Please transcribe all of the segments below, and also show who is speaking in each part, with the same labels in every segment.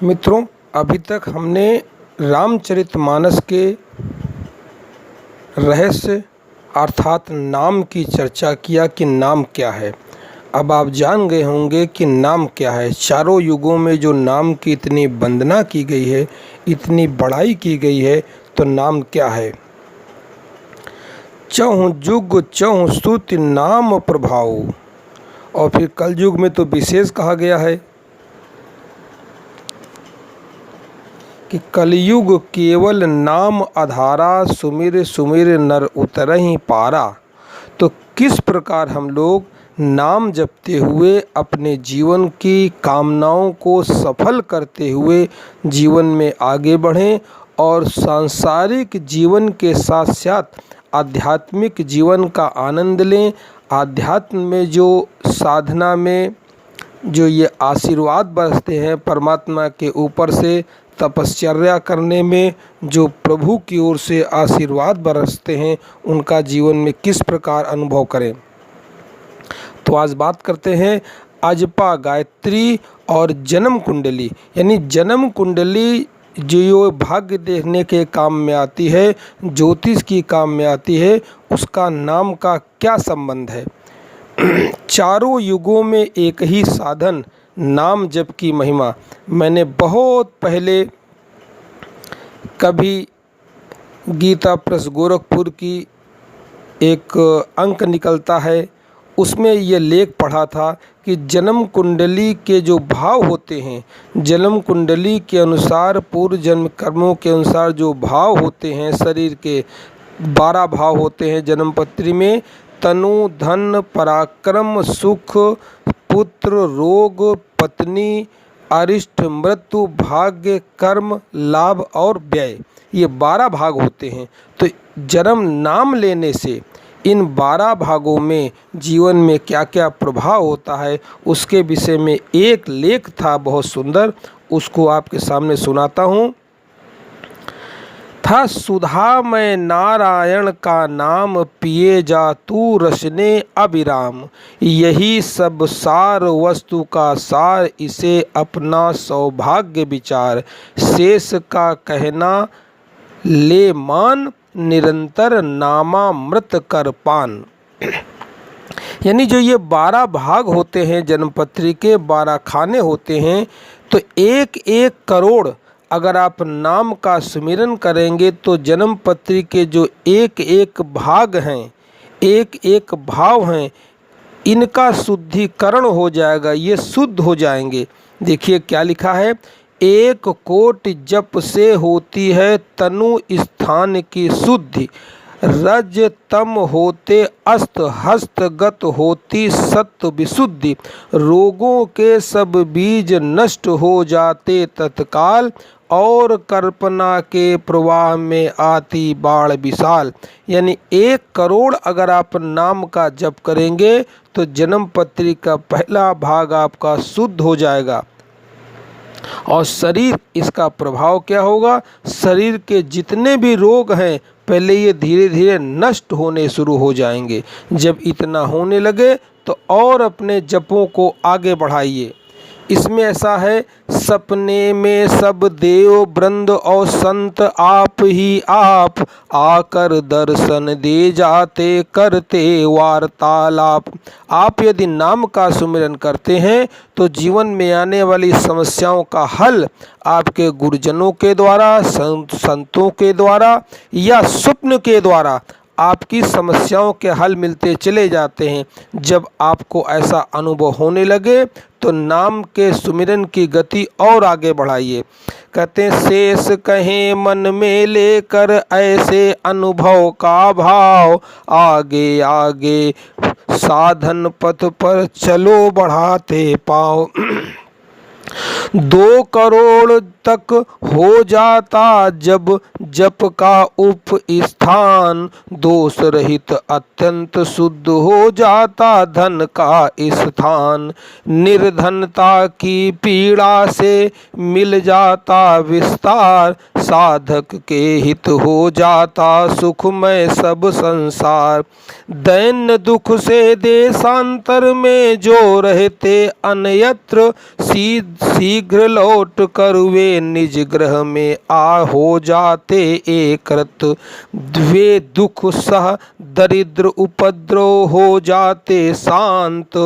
Speaker 1: मित्रों, अभी तक हमने रामचरितमानस के रहस्य अर्थात नाम की चर्चा किया कि नाम क्या है। अब आप जान गए होंगे कि नाम क्या है। चारों युगों में जो नाम की इतनी वंदना की गई है, इतनी बड़ाई की गई है, तो नाम क्या है। चहुँ जुग चहुँ स्तुति नाम प्रभाव, और फिर कलयुग में तो विशेष कहा गया है कि कलयुग केवल नाम आधारा, सुमिर सुमिर नर उतरहि पारा। तो किस प्रकार हम लोग नाम जपते हुए अपने जीवन की कामनाओं को सफल करते हुए जीवन में आगे बढ़ें और सांसारिक जीवन के साथ साथ आध्यात्मिक जीवन का आनंद लें। आध्यात्म में जो साधना में जो ये आशीर्वाद बरसते हैं परमात्मा के ऊपर से, तपश्चर्या करने में जो प्रभु की ओर से आशीर्वाद बरसते हैं, उनका जीवन में किस प्रकार अनुभव करें। तो आज बात करते हैं अजपा गायत्री और जन्म कुंडली। यानी जन्म कुंडली जो भाग्य देखने के काम में आती है, ज्योतिष की काम में आती है, उसका नाम का क्या संबंध है। चारों युगों में एक ही साधन, नाम जप की महिमा। मैंने बहुत पहले कभी गीता प्रेस गोरखपुर की एक अंक निकलता है, उसमें ये लेख पढ़ा था कि जन्म कुंडली के जो भाव होते हैं, जन्म कुंडली के अनुसार पूर्व जन्म कर्मों के अनुसार जो भाव होते हैं, शरीर के 12 भाव होते हैं जन्म पत्री में। तनु, धन, पराक्रम, सुख, पुत्र, रोग, पत्नी, अरिष्ट, मृत्यु, भाग्य, कर्म, लाभ और व्यय, ये 12 भाग होते हैं। तो जन्म नाम लेने से इन 12 भागों में जीवन में क्या क्या प्रभाव होता है, उसके विषय में एक लेख था बहुत सुंदर, उसको आपके सामने सुनाता हूँ। था सुधामय नारायण का नाम, पिए जा तू रसने अविराम। यही सब सार वस्तु का सार, इसे अपना सौभाग्य विचार। शेष का कहना ले मान, निरंतर नामामृत कर पान। यानी जो ये 12 भाग होते हैं जन्मपत्री के, 12 खाने होते हैं, तो 1-1 करोड़ अगर आप नाम का सुमिरन करेंगे तो जन्म पत्री के जो 1-1 भाग हैं, 1-1 भाव हैं, इनका शुद्धिकरण हो जाएगा, ये शुद्ध हो जाएंगे। देखिए क्या लिखा है, 1 कोटि जप से होती है तनु स्थान की शुद्धि। रज तम होते अस्त हस्तगत होती सत्व विशुद्धि। रोगों के सब बीज नष्ट हो जाते तत्काल, और कल्पना के प्रवाह में आती बाढ़ विशाल। यानी 1 करोड़ अगर आप नाम का जप करेंगे तो जन्म पत्री का पहला भाग आपका शुद्ध हो जाएगा। और शरीर, इसका प्रभाव क्या होगा, शरीर के जितने भी रोग हैं पहले ये धीरे धीरे नष्ट होने शुरू हो जाएंगे। जब इतना होने लगे तो और अपने जपों को आगे बढ़ाइए। इसमें ऐसा है, सपने में सब देव वृंद और संत आप ही आप, आकर दर्शन दे जाते करते वार्तालाप। आप यदि नाम का सुमिरन करते हैं तो जीवन में आने वाली समस्याओं का हल आपके गुरुजनों के द्वारा, संतों के द्वारा या स्वप्न के द्वारा आपकी समस्याओं के हल मिलते चले जाते हैं। जब आपको ऐसा अनुभव होने लगे तो नाम के सुमिरन की गति और आगे बढ़ाइए। कहते हैं, शेष कहें मन में लेकर ऐसे अनुभव का भाव, आगे आगे साधन पथ पर चलो बढ़ाते पाओ। 2 करोड़ तक हो जाता जब जप का उप स्थान, दोष रहित अत्यंत शुद्ध हो जाता धन का स्थान। निर्धनता की पीड़ा से मिल जाता विस्तार, साधक के हित हो जाता सुखमय सब संसार। दैन्य दुख से देशांतर में जो रहते अन्यत्र, शीघ्र शीघ्र लौट कर वे निज ग्रह में आ हो जाते एकरत। वे दुख सह दरिद्र उपद्रव हो जाते शांत।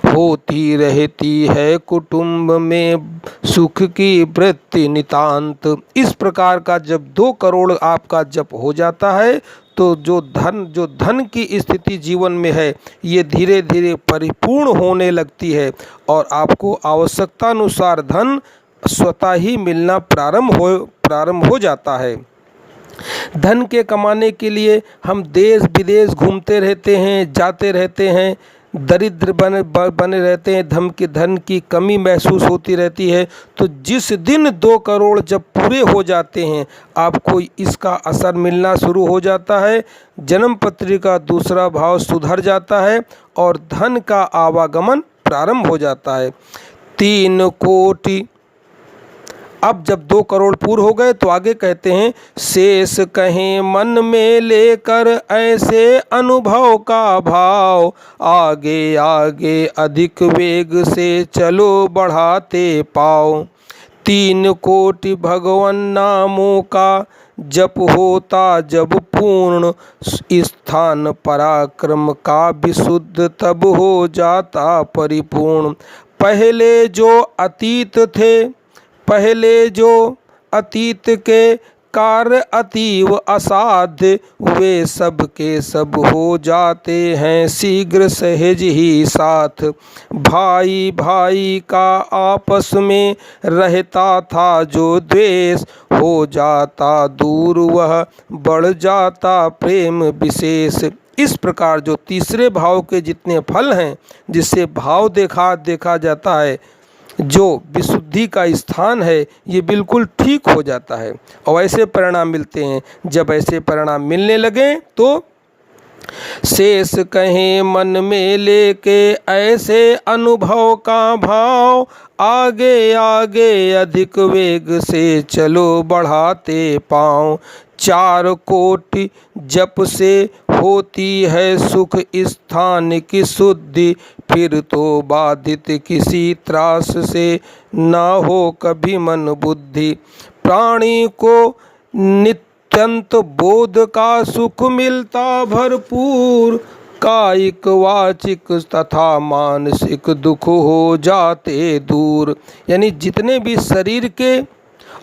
Speaker 1: होती रहती है कुटुंब में सुख की वृत्ति नितांत। इस प्रकार का जब 2 करोड़ आपका जप हो जाता है तो जो धन की स्थिति जीवन में है ये धीरे धीरे परिपूर्ण होने लगती है और आपको आवश्यकता अनुसार धन स्वतः ही मिलना प्रारंभ हो जाता है। धन के कमाने के लिए हम देश विदेश घूमते रहते हैं, जाते रहते हैं, दरिद्र बने रहते हैं, धन की कमी महसूस होती रहती है। तो जिस दिन 2 करोड़ जब पूरे हो जाते हैं आपको इसका असर मिलना शुरू हो जाता है। जन्म पत्री का दूसरा भाव सुधर जाता है और धन का आवागमन प्रारंभ हो जाता है। 3 कोटि। अब जब 2 करोड़ पूरे हो गए तो आगे कहते हैं, शेष कहें मन में लेकर ऐसे अनुभव का भाव, आगे आगे अधिक वेग से चलो बढ़ाते पाओ। 3 कोटि भगवन नामों का जप होता जब पूर्ण, स्थान पराक्रम का विशुद्ध तब हो जाता परिपूर्ण। पहले जो अतीत के कार्य अतीव असाध्य, वे सब के सब हो जाते हैं शीघ्र सहज ही साथ। भाई भाई का आपस में रहता था जो द्वेष, हो जाता दूर वह बढ़ जाता प्रेम विशेष। इस प्रकार जो तीसरे भाव के जितने फल हैं जिससे भाव देखा जाता है, जो विशुद्धि का स्थान है ये बिल्कुल ठीक हो जाता है और ऐसे परिणाम मिलते हैं। जब ऐसे परिणाम मिलने लगे तो शेष कहें मन में लेके ऐसे अनुभव का भाव, आगे आगे अधिक वेग से चलो बढ़ाते पाओ। 4 कोटि जप से होती है सुख स्थान की शुद्धि, फिर तो बाधित किसी त्रास से ना हो कभी मन बुद्धि। प्राणी को नित्यंत बोध का सुख मिलता भरपूर, कायिक वाचिक तथा मानसिक दुख हो जाते दूर। यानी जितने भी शरीर के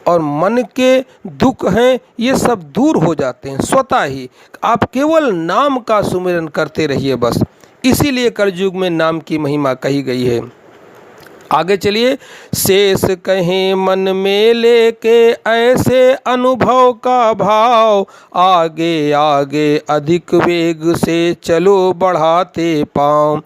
Speaker 1: और मन के दुख हैं ये सब दूर हो जाते हैं स्वतः ही। आप केवल नाम का सुमिरन करते रहिए बस। इसीलिए कलयुग में नाम की महिमा कही गई है। आगे चलिए, शेष कहें मन में लेके ऐसे अनुभव का भाव, आगे आगे अधिक वेग से चलो बढ़ाते पाओ।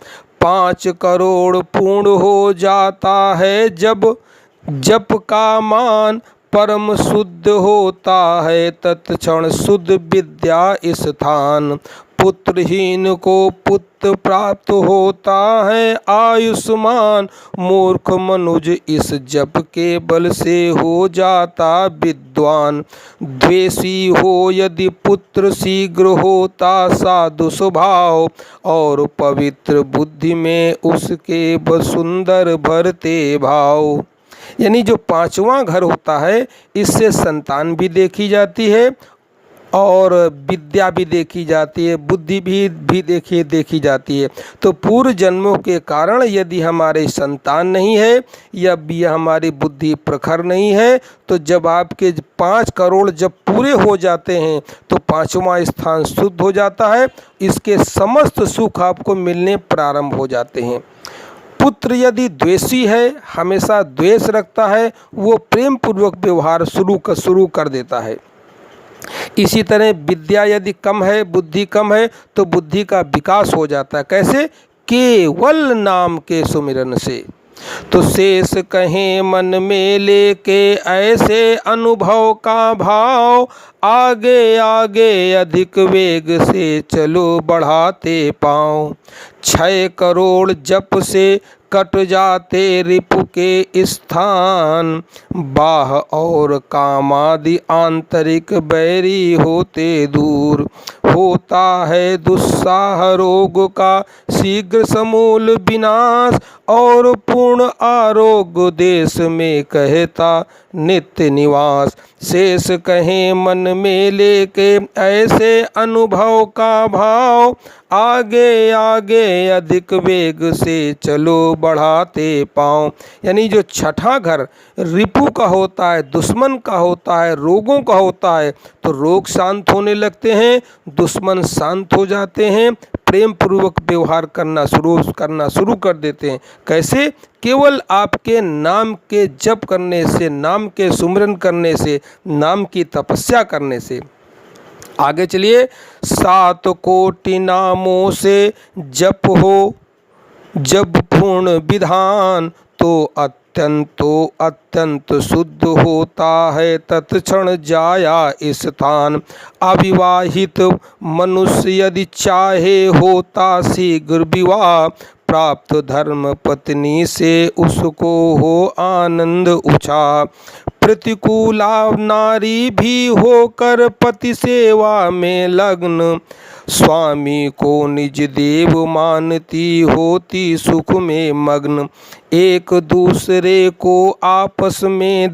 Speaker 1: 5 करोड़ पूर्ण हो जाता है जब जप का मान, परम शुद्ध होता है तत्क्षण शुद्ध विद्या स्थान। पुत्रहीन को पुत्र प्राप्त होता है आयुष्मान, मूर्ख मनुज इस जप के बल से हो जाता विद्वान। द्वेषी हो यदि पुत्र शीघ्र होता साधु स्वभाव, और पवित्र बुद्धि में उसके सुंदर भरते भाव। यानी जो 5वां घर होता है इससे संतान भी देखी जाती है और विद्या भी देखी जाती है, बुद्धि भी देखी जाती है। तो पूर्व जन्मों के कारण यदि हमारे संतान नहीं है या हमारी बुद्धि प्रखर नहीं है, तो जब आपके 5 करोड़ जब पूरे हो जाते हैं तो 5वां स्थान शुद्ध हो जाता है। इसके समस्त सुख आपको मिलने प्रारंभ हो जाते हैं। पुत्र यदि द्वेषी है, हमेशा द्वेष रखता है, वो प्रेम पूर्वक व्यवहार शुरू कर देता है। इसी तरह विद्या यदि कम है, बुद्धि कम है, तो बुद्धि का विकास हो जाता है। कैसे? केवल नाम के सुमिरन से। तो शेष कहें मन में लेके ऐसे अनुभव का भाव, आगे आगे अधिक वेग से चलो बढ़ाते पाओ। 6 करोड़ जप से कट जाते रिपु के स्थान, बाह और कामादि आंतरिक बैरी होते दूर, होता है दुस्साह रोग का शीघ्र समूल विनाश, और पूर्ण आरोग्य देश में कहता नित्य निवास। शेष कहें मन में लेके ऐसे अनुभव का भाव, आगे आगे अधिक वेग से चलो बढ़ाते पाँव। यानी जो छठा घर रिपु का होता है, दुश्मन का होता है, रोगों का होता है, तो रोग शांत होने लगते हैं, दुश्मन शांत हो जाते हैं, प्रेम पूर्वक व्यवहार करना शुरू कर देते हैं। कैसे? केवल आपके नाम के जप करने से, नाम के सुमिरन करने से, नाम की तपस्या करने से। आगे चलिए। 7 कोटि नामों से जप हो जब पूर्ण विधान, तो अत्यंत शुद्ध होता है तत्क्षण जाया स्थान। अविवाहित मनुष्य यदि चाहे होता शीघ्र विवाह, प्राप्त धर्म पत्नी से उसको हो आनंद उछा। प्रतिकूला नारी भी होकर पति सेवा में लग्न, स्वामी को निज देव मानती होती सुख में मग्न। एक दूसरे को आपस में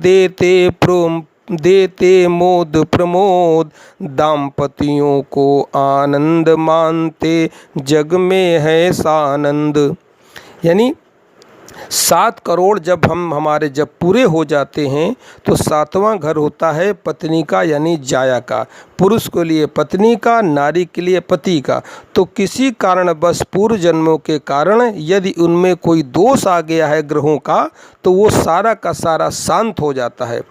Speaker 1: देते मोद प्रमोद, दाम्पतियों को आनंद मानते जग में है सानंद। यानी 7 करोड़ जब हमारे जब पूरे हो जाते हैं तो 7वां घर होता है पत्नी का, यानी जाया का। पुरुष के लिए पत्नी का, नारी के लिए पति का। तो किसी कारण बस पूर्व जन्मों के कारण यदि उनमें कोई दोष आ गया है ग्रहों का, तो वो सारा का सारा शांत हो जाता है।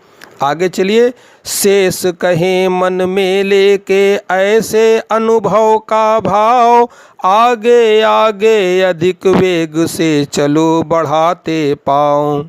Speaker 1: आगे चलिए। शेष कहें मन में लेके ऐसे अनुभव का भाव, आगे आगे अधिक वेग से चलो बढ़ाते पाँव।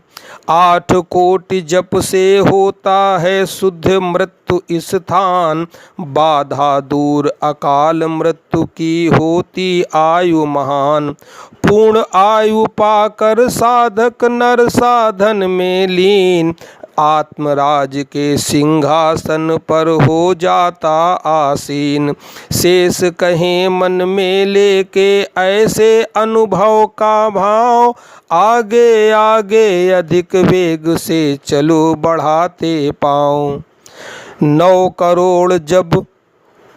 Speaker 1: 8 कोटि जप से होता है शुद्ध मृत्यु स्थान, बाधा दूर अकाल मृत्यु की होती आयु महान। पूर्ण आयु पाकर साधक नर साधन में लीन, आत्मराज के सिंहासन पर हो जाता आसीन। शेष कहें मन में लेके ऐसे अनुभव का भाव, आगे आगे अधिक वेग से चलो बढ़ाते पाँव। 9 करोड़ जब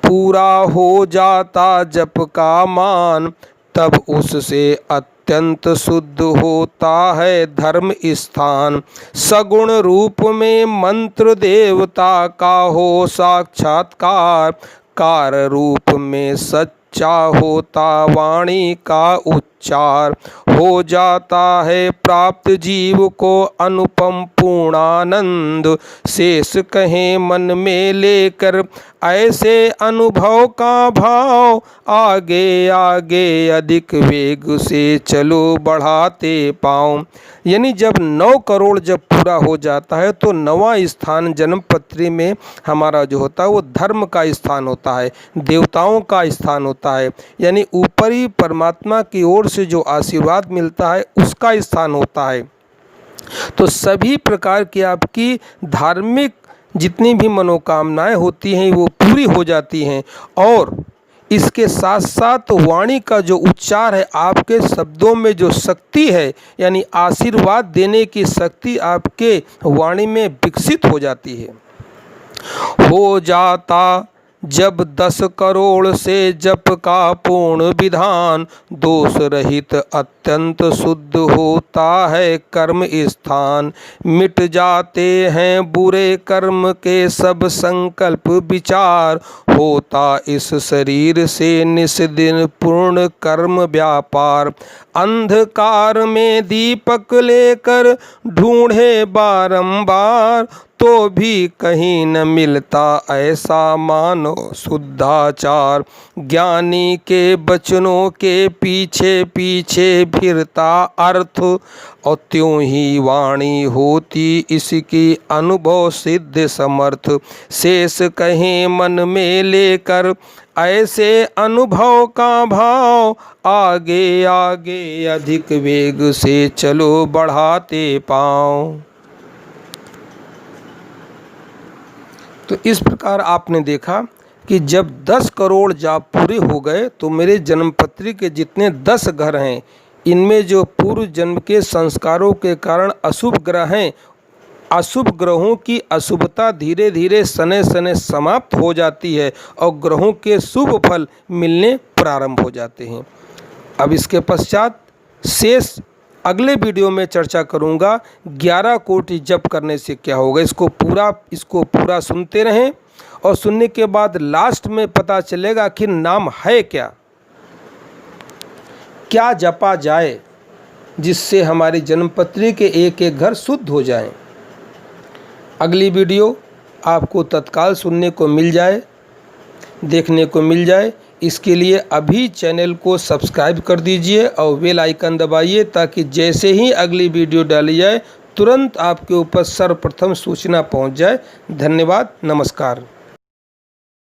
Speaker 1: पूरा हो जाता जप का मान, तब उससे अत्यंत शुद्ध होता है धर्म स्थान। सगुण रूप में मंत्र देवता का हो साक्षात्कार, कार रूप में सच्चा होता वाणी का उच्चार। हो जाता है प्राप्त जीव को अनुपम पूर्णानंद, शेष कहें मन में लेकर ऐसे अनुभव का भाव, आगे आगे अधिक वेग से चलो बढ़ाते पाँव। यानी जब 9 करोड़ जब पूरा हो जाता है तो 9वां स्थान जन्म पत्री में हमारा जो होता है वो धर्म का स्थान होता है, देवताओं का स्थान होता है। यानी ऊपरी परमात्मा की ओर से जो आशीर्वाद मिलता है उसका स्थान होता है। तो सभी प्रकार की आपकी धार्मिक जितनी भी मनोकामनाएं होती हैं वो पूरी हो जाती हैं। और इसके साथ साथ वाणी का जो उच्चार है, आपके शब्दों में जो शक्ति है, यानी आशीर्वाद देने की शक्ति आपके वाणी में विकसित हो जाती है। हो जाता जब 10 करोड़ से जप का पूर्ण विधान, दोष रहित अत्यंत शुद्ध होता है कर्म स्थान। मिट जाते हैं बुरे कर्म के सब संकल्प विचार, होता इस शरीर से निस्दिन पूर्ण कर्म व्यापार। अंधकार में दीपक लेकर ढूंढे बारंबार, तो भी कहीं न मिलता ऐसा मानो शुद्धाचार। ज्ञानी के बचनों के पीछे पीछे फिरता अर्थ, और त्यों ही वाणी होती इसकी अनुभव सिद्ध समर्थ। शेष कहें मन में लेकर ऐसे अनुभव का भाव, आगे आगे अधिक वेग से चलो बढ़ाते पाँव। तो इस प्रकार आपने देखा कि जब 10 करोड़ जाप पूरे हो गए तो मेरे जन्मपत्री के जितने 10 घर हैं, इनमें जो पूर्व जन्म के संस्कारों के कारण अशुभ ग्रह हैं, अशुभ ग्रहों की अशुभता धीरे धीरे सने सने समाप्त हो जाती है और ग्रहों के शुभ फल मिलने प्रारंभ हो जाते हैं। अब इसके पश्चात शेष अगले वीडियो में चर्चा करूंगा 11 कोटि जप करने से क्या होगा। इसको पूरा सुनते रहें और सुनने के बाद लास्ट में पता चलेगा कि नाम है क्या, क्या जपा जाए जिससे हमारी जन्मपत्री के एक एक घर शुद्ध हो जाएं। अगली वीडियो आपको तत्काल सुनने को मिल जाए, देखने को मिल जाए, इसके लिए अभी चैनल को सब्सक्राइब कर दीजिए और बेल आइकन दबाइए ताकि जैसे ही अगली वीडियो डाली जाए तुरंत आपके ऊपर सर्वप्रथम सूचना पहुंच जाए। धन्यवाद, नमस्कार।